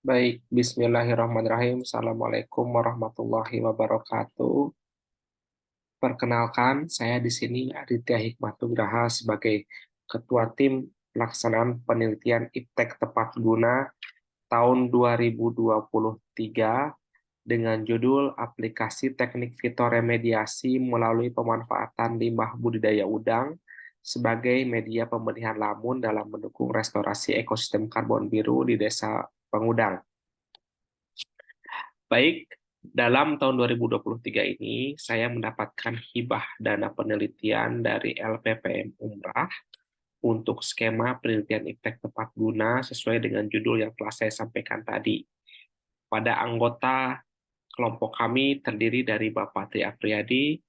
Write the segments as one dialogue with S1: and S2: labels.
S1: Baik, Bismillahirrahmanirrahim. Assalamualaikum warahmatullahi wabarakatuh. Perkenalkan, saya di sini Aditya Hikmatugraha sebagai Ketua Tim Pelaksanaan Penelitian IPTEK Tepat Guna tahun 2023 dengan judul Aplikasi Teknik Fitoremediasi melalui pemanfaatan limbah budidaya udang sebagai media pemilihan lamun dalam mendukung restorasi ekosistem karbon biru di Desa Pengudang. Baik, dalam tahun 2023 ini, saya mendapatkan hibah dana penelitian dari LPPM Umrah untuk skema penelitian iptek tepat guna sesuai dengan judul yang telah saya sampaikan tadi. Pada anggota kelompok kami terdiri dari Bapak Tri Apriyadi,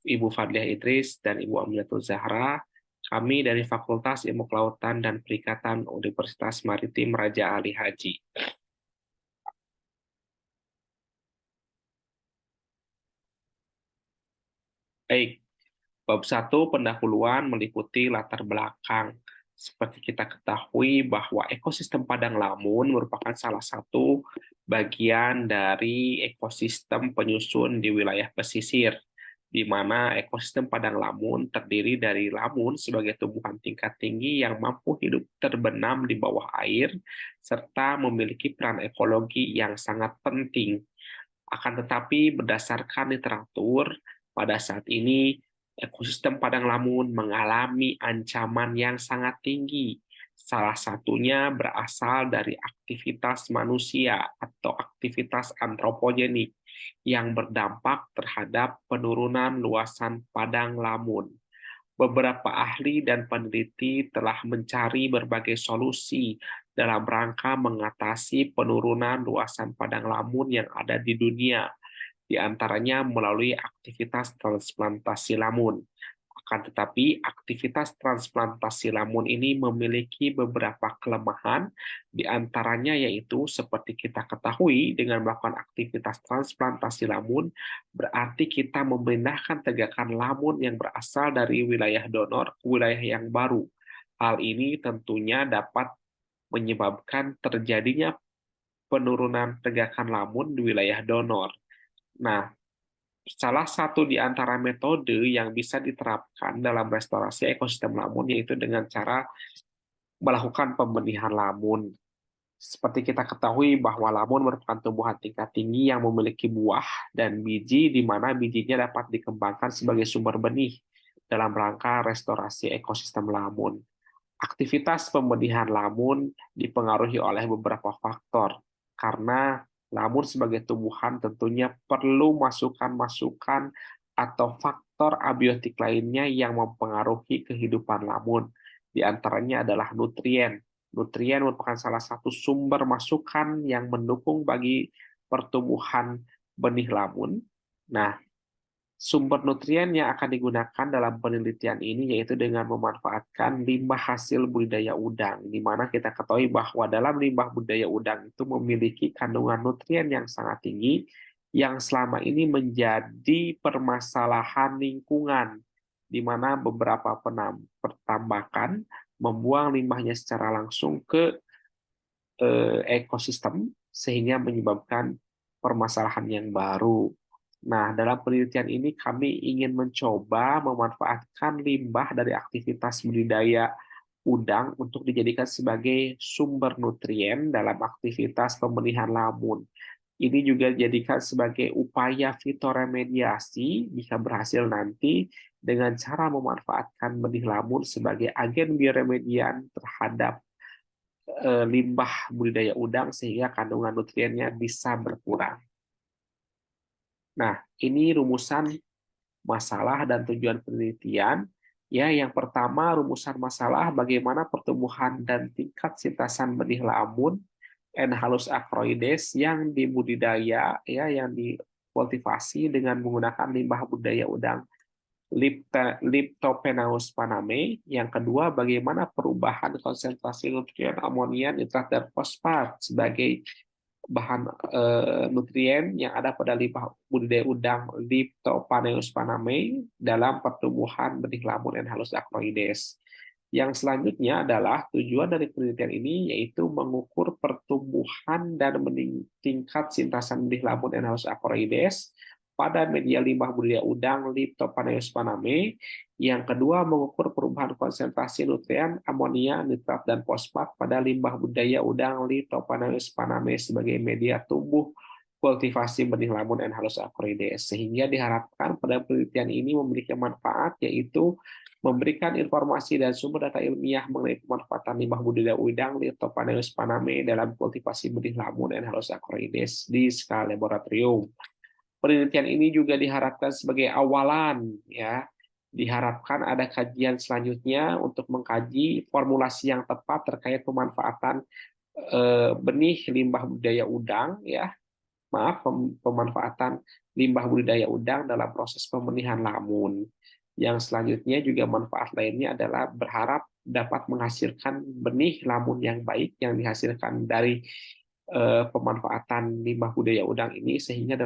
S1: Ibu Fadliah Idris, dan Ibu Aminatul Zahra. Kami dari Fakultas Ilmu Kelautan dan Perikataan Universitas Maritim Raja Ali Haji. Baik, bab 1 pendahuluan meliputi latar belakang. Seperti kita ketahui bahwa ekosistem padang lamun merupakan salah satu bagian dari ekosistem penyusun di wilayah pesisir, di mana ekosistem padang lamun terdiri dari lamun sebagai tumbuhan tingkat tinggi yang mampu hidup terbenam di bawah air, serta memiliki peran ekologi yang sangat penting. Akan tetapi, berdasarkan literatur, pada saat ini ekosistem padang lamun mengalami ancaman yang sangat tinggi. Salah satunya berasal dari aktivitas manusia atau aktivitas antropogenik yang berdampak terhadap penurunan luasan padang lamun. Beberapa ahli dan peneliti telah mencari berbagai solusi dalam rangka mengatasi penurunan luasan padang lamun yang ada di dunia, di antaranya melalui aktivitas transplantasi lamun. Akan tetapi, aktivitas transplantasi lamun ini memiliki beberapa kelemahan, di antaranya yaitu seperti kita ketahui, dengan melakukan aktivitas transplantasi lamun, berarti kita memindahkan tegakan lamun yang berasal dari wilayah donor ke wilayah yang baru. Hal ini tentunya dapat menyebabkan terjadinya penurunan tegakan lamun di wilayah donor. Nah, salah satu di antara metode yang bisa diterapkan dalam restorasi ekosistem lamun yaitu dengan cara melakukan pembenihan lamun. Seperti kita ketahui bahwa lamun merupakan tumbuhan tingkat tinggi yang memiliki buah dan biji di mana bijinya dapat dikembangkan sebagai sumber benih dalam rangka restorasi ekosistem lamun. Aktivitas pembenihan lamun dipengaruhi oleh beberapa faktor, karena lamun sebagai tumbuhan tentunya perlu masukan-masukan atau faktor abiotik lainnya yang mempengaruhi kehidupan lamun. Di antaranya adalah nutrien. Nutrien merupakan salah satu sumber masukan yang mendukung bagi pertumbuhan benih lamun. Nah, sumber nutrien yang akan digunakan dalam penelitian ini yaitu dengan memanfaatkan limbah hasil budidaya udang, di mana kita ketahui bahwa dalam limbah budidaya udang itu memiliki kandungan nutrien yang sangat tinggi, yang selama ini menjadi permasalahan lingkungan, di mana beberapa pertambakan membuang limbahnya secara langsung ke ekosistem, sehingga menyebabkan permasalahan yang baru. Nah, dalam penelitian ini kami ingin mencoba memanfaatkan limbah dari aktivitas budidaya udang untuk dijadikan sebagai sumber nutrien dalam aktivitas pemilihan lamun. Ini juga dijadikan sebagai upaya fitoremediasi jika berhasil nanti dengan cara memanfaatkan benih lamun sebagai agen bioremedian terhadap limbah budidaya udang sehingga kandungan nutriennya bisa berkurang. Nah, ini rumusan masalah dan tujuan penelitian. Ya, yang pertama rumusan masalah bagaimana pertumbuhan dan tingkat sintasan benih lamun Enhalus acroides yang dibudidaya ya yang dikultivasi dengan menggunakan limbah budidaya udang Liptopenaus paname. Yang kedua, bagaimana perubahan konsentrasi nutrien amonia, nitrat, dan fosfat sebagai bahan nutrien yang ada pada limbah budidaya udang Liptopenaus paname dalam pertumbuhan benih lamun Enhalus acroides. Yang selanjutnya adalah tujuan dari penelitian ini yaitu mengukur pertumbuhan dan tingkat sintasan benih lamun Enhalus acoroides pada media limbah budidaya udang Liptopanaeus paname. Yang kedua, mengukur perubahan konsentrasi nutrien amonia, nitrat, dan fosfat pada limbah budidaya udang Liptopanaeus paname sebagai media tumbuh kultivasi benih lamun Enhalus acoroides. Sehingga diharapkan pada penelitian ini memiliki manfaat, yaitu memberikan informasi dan sumber data ilmiah mengenai pemanfaatan limbah budidaya udang Liptopanaeus paname dalam kultivasi benih lamun Enhalus acoroides di skala laboratorium. Penelitian ini juga diharapkan sebagai awalan, ya. Diharapkan ada kajian selanjutnya untuk mengkaji formulasi yang tepat terkait pemanfaatan benih limbah budidaya udang, ya. Maaf, pemanfaatan limbah budidaya udang dalam proses pembenihan lamun. Yang selanjutnya juga manfaat lainnya adalah berharap dapat menghasilkan benih lamun yang baik yang dihasilkan dari pemanfaatan limbah budidaya udang ini, sehingga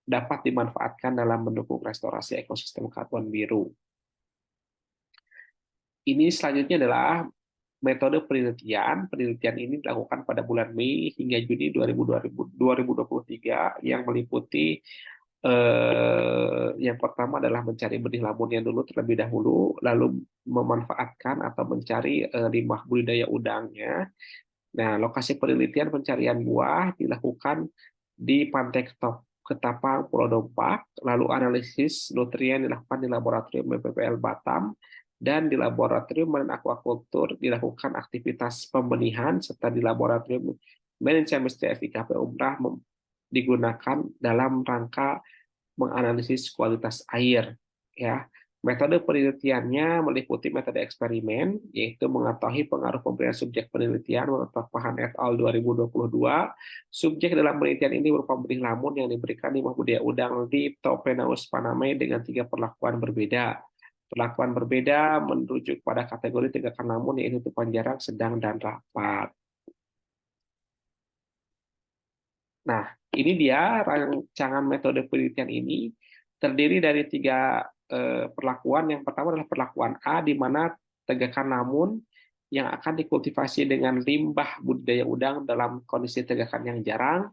S1: dapat dimanfaatkan dalam mendukung restorasi ekosistem karbon biru. Ini selanjutnya adalah metode penelitian. Penelitian ini dilakukan pada bulan Mei hingga Juni 2023 yang meliputi yang pertama adalah mencari benih lamunnya dulu terlebih dahulu, lalu memanfaatkan atau mencari limbah budidaya udangnya. Nah, lokasi penelitian pencarian buah dilakukan di Pantai Ketapang, Pulau Dompak, lalu analisis nutrien dilakukan di laboratorium BPPL Batam, dan di laboratorium Marine Aquaculture dilakukan aktivitas pembenihan, serta di laboratorium Marine Chemistry FIKP Umrah digunakan dalam rangka menganalisis kualitas air. Ya, metode penelitiannya meliputi metode eksperimen, yaitu mengetahui pengaruh pemberian subjek penelitian menurut Pahan et al. 2022. Subjek dalam penelitian ini berupa benih lamun yang diberikan limbah budidaya udang Liptopanaeus paname dengan 3 perlakuan berbeda. Perlakuan berbeda merujuk pada kategori tegakan lamun, yaitu tutupan jarang, sedang, dan rapat. Nah, ini dia rancangan metode penelitian ini terdiri dari 3 perlakuan. Yang pertama adalah perlakuan A, di mana tegakan lamun yang akan dikultivasi dengan limbah budidaya udang dalam kondisi tegakan yang jarang.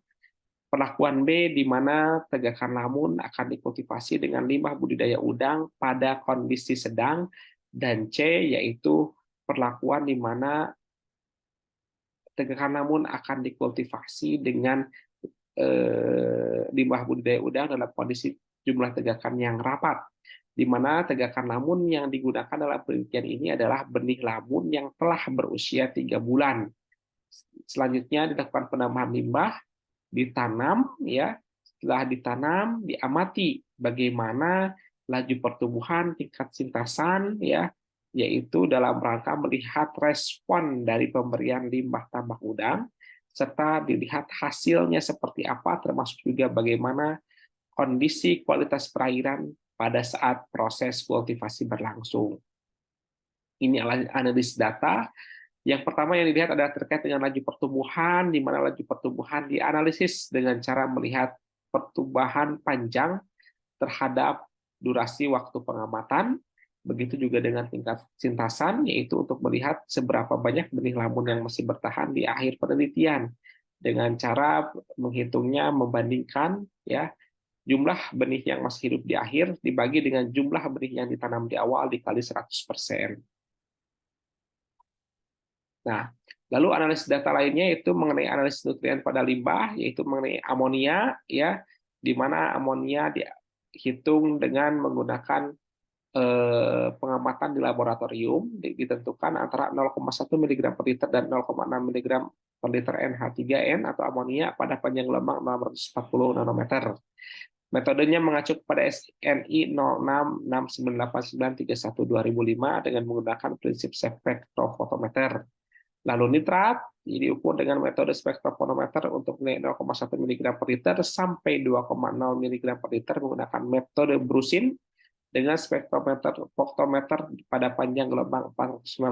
S1: Perlakuan B, di mana tegakan lamun akan dikultivasi dengan limbah budidaya udang pada kondisi sedang. Dan C, yaitu perlakuan di mana tegakan lamun akan dikultivasi dengan limbah budidaya udang dalam kondisi jumlah tegakan yang rapat, di mana tegakan lamun yang digunakan dalam penelitian ini adalah benih lamun yang telah berusia 3 bulan. Selanjutnya dilakukan penambahan limbah, ditanam, ya. Setelah ditanam, diamati bagaimana laju pertumbuhan, tingkat sintasan, ya, yaitu dalam rangka melihat respon dari pemberian limbah tambak udang, serta dilihat hasilnya seperti apa, termasuk juga bagaimana kondisi kualitas perairan pada saat proses kultivasi berlangsung. Ini analisis data. Yang pertama yang dilihat adalah terkait dengan laju pertumbuhan, di mana laju pertumbuhan dianalisis dengan cara melihat pertumbuhan panjang terhadap durasi waktu pengamatan. Begitu juga dengan tingkat sintasan, yaitu untuk melihat seberapa banyak benih lamun yang masih bertahan di akhir penelitian. Dengan cara menghitungnya membandingkan, ya, jumlah benih yang masih hidup di akhir dibagi dengan jumlah benih yang ditanam di awal dikali 100%. Nah, lalu analisis data lainnya itu mengenai analisis nutrien pada limbah, yaitu mengenai amonia, ya, di mana amonia dihitung dengan menggunakan pengamatan di laboratorium, ditentukan antara 0,1 mg per liter dan 0,6 mg per liter NH3N atau amonia pada panjang gelombang 640 nanometer. Metodenya mengacu pada SNI 06698931-2005 dengan menggunakan prinsip spektrofotometer. Lalu nitrat diukur dengan metode spektrofotometer untuk nilai 0,1 mg per liter sampai 2,0 mg per liter menggunakan metode Brusin dengan spektrometer fotometer pada panjang gelombang 410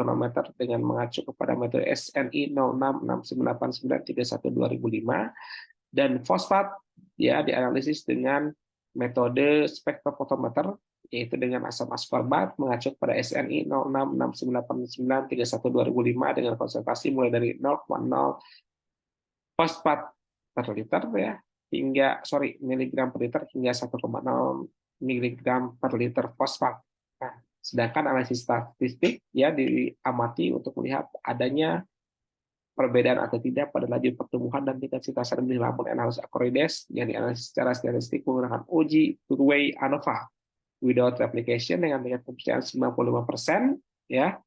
S1: nanometer dengan mengacu kepada metode SNI 06698931-2005, dan fosfat, ya, dianalisis dengan metode spektrofotometer, yaitu dengan asam askorbat mengacu pada SNI 0669931 2005 dengan konsentrasi mulai dari 0,0 fosfat per liter ya miligram per liter hingga 1,0 miligram per liter fosfat. Nah, sedangkan analisis statistik ya diamati untuk melihat adanya perbedaan atau tidak pada laju pertumbuhan dan tingkat sitasan benih lamun analysis acroides yang dianalisis secara statistik menggunakan uji two-way ANOVA without replication dengan tingkat kepercayaan 95% ya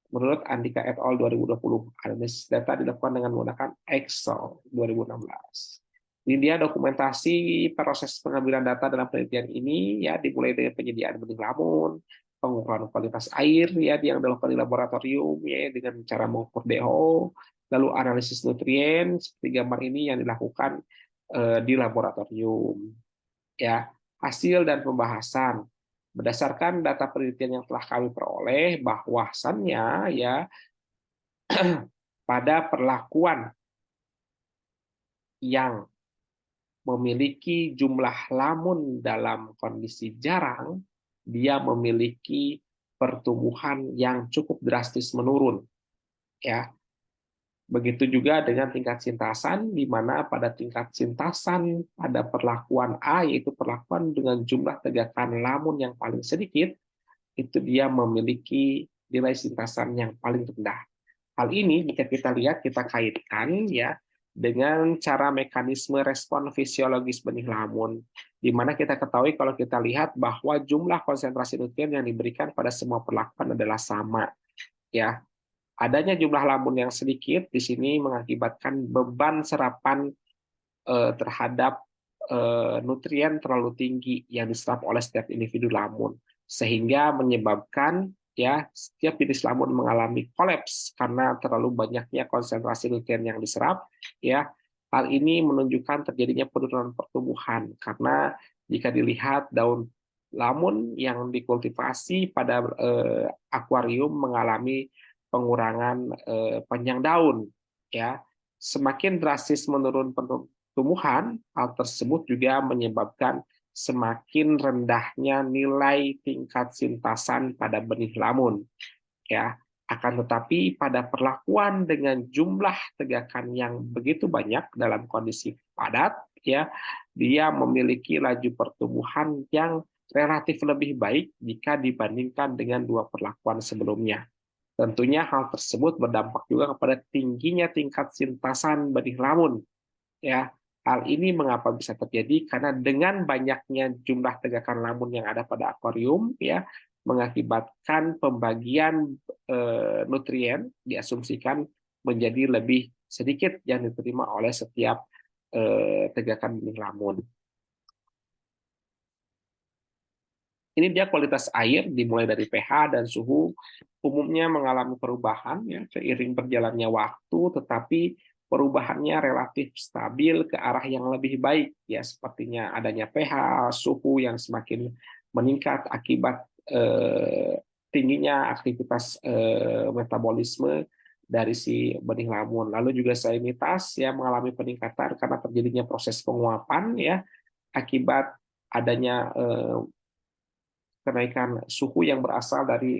S1: menurut Andika et al 2020. Analisis data dilakukan dengan menggunakan Excel 2016. Ini dia dokumentasi proses pengambilan data dalam penelitian ini ya dimulai dengan penyediaan benih lamun, pengukuran kualitas air ya yang dilakukan di laboratorium ya dengan cara mengukur DO, lalu analisis nutrien seperti gambar ini yang dilakukan di laboratorium. Ya, hasil dan pembahasan berdasarkan data penelitian yang telah kami peroleh bahwasannya ya pada perlakuan yang memiliki jumlah lamun dalam kondisi jarang, dia memiliki pertumbuhan yang cukup drastis menurun. Ya, begitu juga dengan tingkat sintasan, di mana pada tingkat sintasan pada perlakuan A, yaitu perlakuan dengan jumlah tegakan lamun yang paling sedikit, itu dia memiliki nilai sintasan yang paling rendah. Hal ini jika kita lihat, kita kaitkan ya dengan cara mekanisme respon fisiologis benih lamun, di mana kita ketahui kalau kita lihat bahwa jumlah konsentrasi nutrien yang diberikan pada semua perlakuan adalah sama. Ya, adanya jumlah lamun yang sedikit di sini mengakibatkan beban serapan terhadap nutrien terlalu tinggi yang diserap oleh setiap individu lamun, sehingga menyebabkan ya setiap jenis lamun mengalami kolaps karena terlalu banyaknya konsentrasi nutrien yang diserap. Ya, hal ini menunjukkan terjadinya penurunan pertumbuhan karena jika dilihat daun lamun yang dikultivasi pada akuarium mengalami pengurangan panjang daun. Ya, semakin drastis menurun pertumbuhan, hal tersebut juga menyebabkan semakin rendahnya nilai tingkat sintasan pada benih lamun. Ya, akan tetapi pada perlakuan dengan jumlah tegakan yang begitu banyak dalam kondisi padat, ya, dia memiliki laju pertumbuhan yang relatif lebih baik jika dibandingkan dengan dua perlakuan sebelumnya. Tentunya hal tersebut berdampak juga kepada tingginya tingkat sintasan benih lamun. Ya, hal ini mengapa bisa terjadi? Karena dengan banyaknya jumlah tegakan lamun yang ada pada akuarium, ya, mengakibatkan pembagian nutrien diasumsikan menjadi lebih sedikit yang diterima oleh setiap tegakan benih lamun. Ini dia kualitas air dimulai dari pH dan suhu umumnya mengalami perubahan ya seiring berjalannya waktu, tetapi perubahannya relatif stabil ke arah yang lebih baik ya sepertinya adanya pH, suhu yang semakin meningkat akibat tingginya aktivitas metabolisme dari si benih lamun. Lalu juga salinitas ya mengalami peningkatan karena terjadinya proses penguapan ya akibat adanya kenaikan suhu yang berasal dari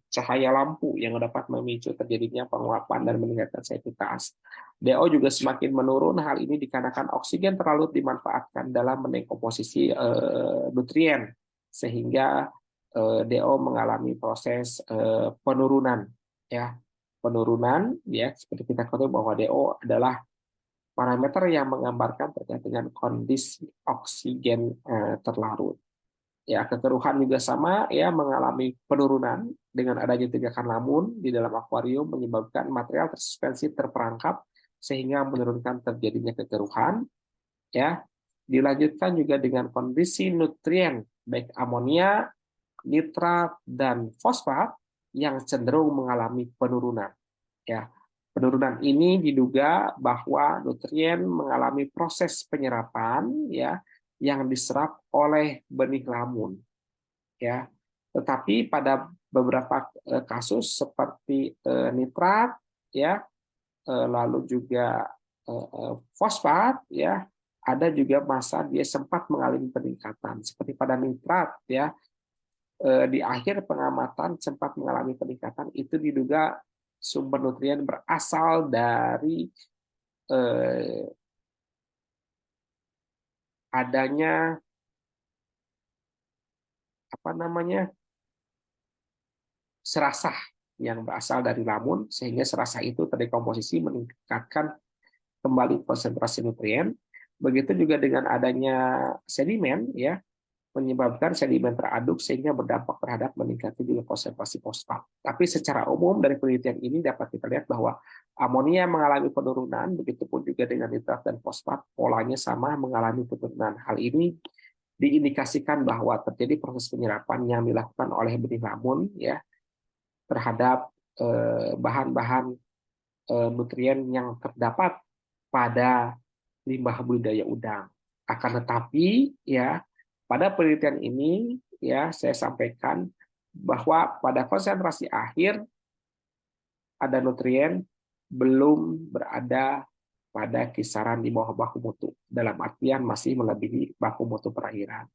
S1: cahaya lampu yang dapat memicu terjadinya penguapan dan meningkatkan salinitas. DO juga semakin menurun. Hal ini dikarenakan oksigen terlalu dimanfaatkan dalam mendekomposisi nutrien sehingga DO mengalami proses penurunan. Ya, penurunan ya seperti kita ketahui bahwa DO adalah parameter yang menggambarkan terkait dengan kondisi oksigen terlarut. Ya, kekeruhan juga sama ya mengalami penurunan dengan adanya tegakan lamun di dalam akuarium menyebabkan material tersuspensi terperangkap sehingga menurunkan terjadinya kekeruhan ya. Dilanjutkan juga dengan kondisi nutrien baik amonia, nitrat dan fosfat yang cenderung mengalami penurunan ya. Penurunan ini diduga bahwa nutrien mengalami proses penyerapan ya yang diserap oleh benih lamun ya. Tetapi pada beberapa kasus seperti nitrat ya lalu juga fosfat ya ada juga masa dia sempat mengalami peningkatan seperti pada nitrat ya di akhir pengamatan sempat mengalami peningkatan, itu diduga sumber nutrien berasal dari eh, adanya apa namanya serasah yang berasal dari lamun, sehingga serasah itu terdekomposisi meningkatkan kembali konsentrasi nutrien. Begitu juga dengan adanya sedimen, ya, menyebabkan sedimen teraduk sehingga berdampak terhadap meningkatnya juga konsentrasi fosfat. Tapi secara umum dari penelitian ini dapat kita lihat bahwa amonia mengalami penurunan, begitupun juga dengan nitrat dan fosfat polanya sama mengalami penurunan. Hal ini diindikasikan bahwa terjadi proses penyerapan yang dilakukan oleh benih lamun, ya, terhadap bahan-bahan nutrien yang terdapat pada limbah budidaya udang. Akan tetapi, ya, pada penelitian ini, ya, saya sampaikan bahwa pada konsentrasi akhir ada nutrien belum berada pada kisaran di bawah baku mutu, dalam artian masih melebihi baku mutu perakhiran.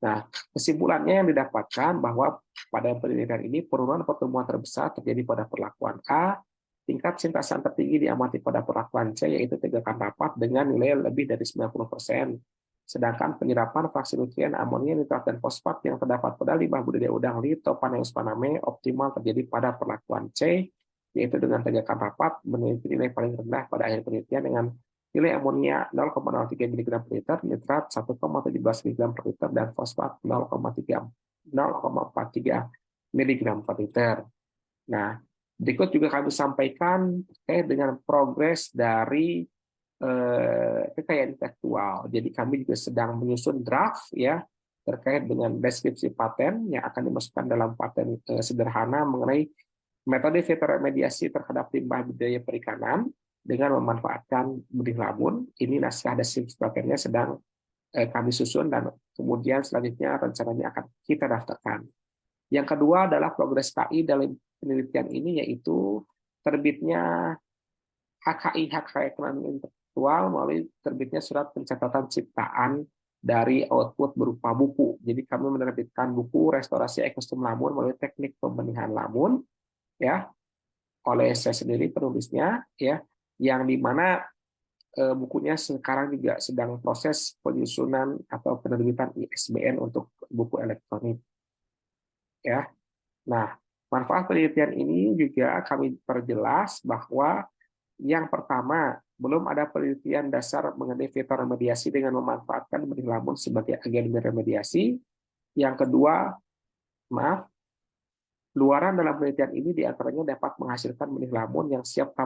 S1: Nah, kesimpulannya yang didapatkan bahwa pada penelitian ini penurunan pertumbuhan terbesar terjadi pada perlakuan A, tingkat sintasan tertinggi diamati pada perlakuan C, yaitu tegakan rapat dengan nilai lebih dari 90%. Sedangkan penyerapan fraksi nutrien amonia, nitrat, dan fosfat yang terdapat pada limbah budidaya udang Lithophanaeus paname optimal terjadi pada perlakuan C, yaitu dengan tegakan rapat memiliki nilai paling rendah pada akhir penelitian dengan nilai amonia 0,03 mg per liter, nitrat 1,17 mg per liter, dan fosfat 0,43 mg per liter. Nah, berikut juga kami sampaikan terkait dengan progres dari kekayaan intelektual. Jadi kami juga sedang menyusun draft, ya, terkait dengan deskripsi paten yang akan dimasukkan dalam paten sederhana mengenai metode fitoremediasi terhadap limbah budidaya perikanan dengan memanfaatkan benih lamun. Ini naskah deskripsi patennya sedang kami susun dan kemudian selanjutnya rencananya akan kita daftarkan. Yang kedua adalah progres KI dalam penelitian ini, yaitu terbitnya HKI, hak ekonomi intelektual, melalui terbitnya surat pencatatan ciptaan dari output berupa buku. Jadi kami menerbitkan buku Restorasi Ekosistem Lamun melalui teknik pembenihan lamun, ya, oleh saya sendiri penulisnya, ya, yang dimana bukunya sekarang juga sedang proses penyusunan atau penerbitan ISBN untuk buku elektronik, ya. Nah, manfaat penelitian ini juga kami perjelas bahwa yang pertama, belum ada penelitian dasar mengenai fitoremediasi dengan memanfaatkan benih lamun sebagai agen remediasi. Yang kedua, maaf, luaran dalam penelitian ini diantaranya dapat menghasilkan benih lamun yang siap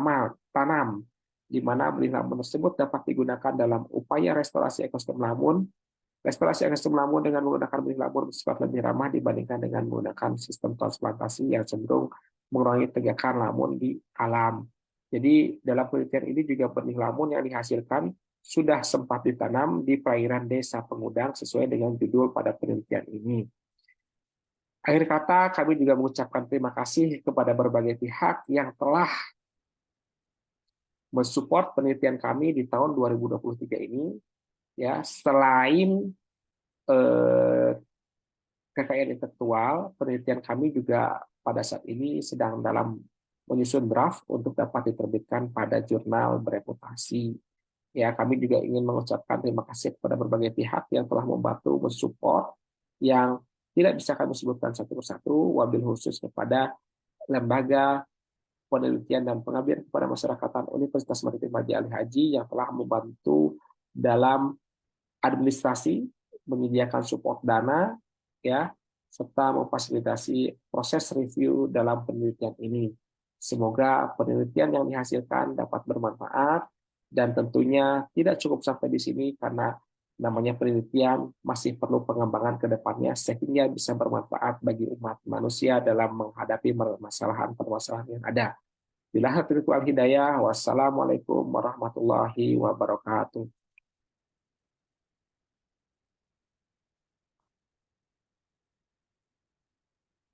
S1: tanam, di mana benih lamun tersebut dapat digunakan dalam upaya restorasi ekosistem lamun. Restorasi ekosistem lamun dengan menggunakan benih lamun bersifat lebih ramah dibandingkan dengan menggunakan sistem transplantasi yang cenderung mengurangi tegakan lamun di alam. Jadi dalam penelitian ini juga benih lamun yang dihasilkan sudah sempat ditanam di perairan desa Pengudang sesuai dengan judul pada penelitian ini. Akhir kata, kami juga mengucapkan terima kasih kepada berbagai pihak yang telah mensupport penelitian kami di tahun 2023 ini. Ya, selain kekayaan intelektual, penelitian kami juga pada saat ini sedang dalam menyusun draft untuk dapat diterbitkan pada jurnal bereputasi. Ya, kami juga ingin mengucapkan terima kasih kepada berbagai pihak yang telah membantu mensupport, yang tidak bisa kami sebutkan satu persatu, wabil khusus kepada lembaga penelitian dan pengabdian kepada masyarakatan Universitas Maritim Haji Ali Haji yang telah membantu dalam administrasi, menyediakan support dana, ya, serta memfasilitasi proses review dalam penelitian ini. Semoga penelitian yang dihasilkan dapat bermanfaat dan tentunya tidak cukup sampai di sini karena namanya penelitian masih perlu pengembangan ke depannya sehingga bisa bermanfaat bagi umat manusia dalam menghadapi permasalahan-permasalahan yang ada. Billahi taufiq wal hidayah. Wassalamualaikum warahmatullahi wabarakatuh.